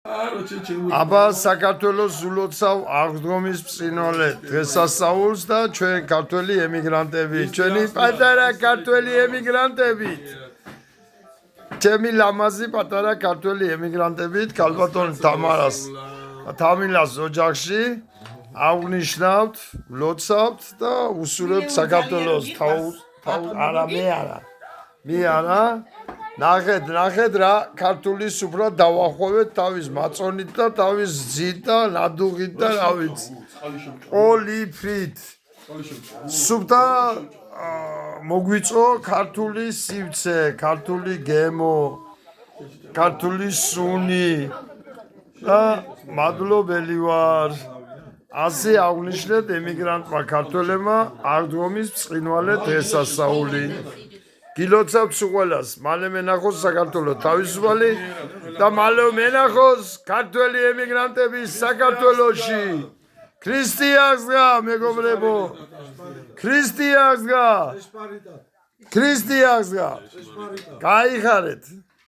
აბა საქართველოს ზულოცავ აღდგომის ბრწყინვალე დღესასწაულს და ჩვენ ქართველი ემიგრანტები, ჩვენი პატარა ქართველი ემიგრანტებით. ჩემი ლამაზი პატარა ქართველი ემიგრანტებით ქალბატონ თამარას თამილას ოჯახში აღნიშნავთ, ვლოცავთ და უსურვებთ საქართველოს არა მე არა ნახეთ რა ქართული სუფრა დავახვევეთ თავის მაწონით და თავის ძით და ნადუღით და რა ვიცი ყოლიფრით სუფთა მოგვიწო ქართული სივცე, ქართული გემო, ქართული სუნი და მადლობელი ვარ. ასე აღნიშნეთ ემიგრანტმა ქართველებმა აღდგომის ბრწყინვალე დღესასწაული. გილოცავთ სულ მალე მენახოს საქართველოს თავისუფალი და მალე მენახოს ქართველი ემიგრანტები საქართველოში. ქრისტიანს გა მეგობრებო, ქრისტიანს გა გაიხარეთ.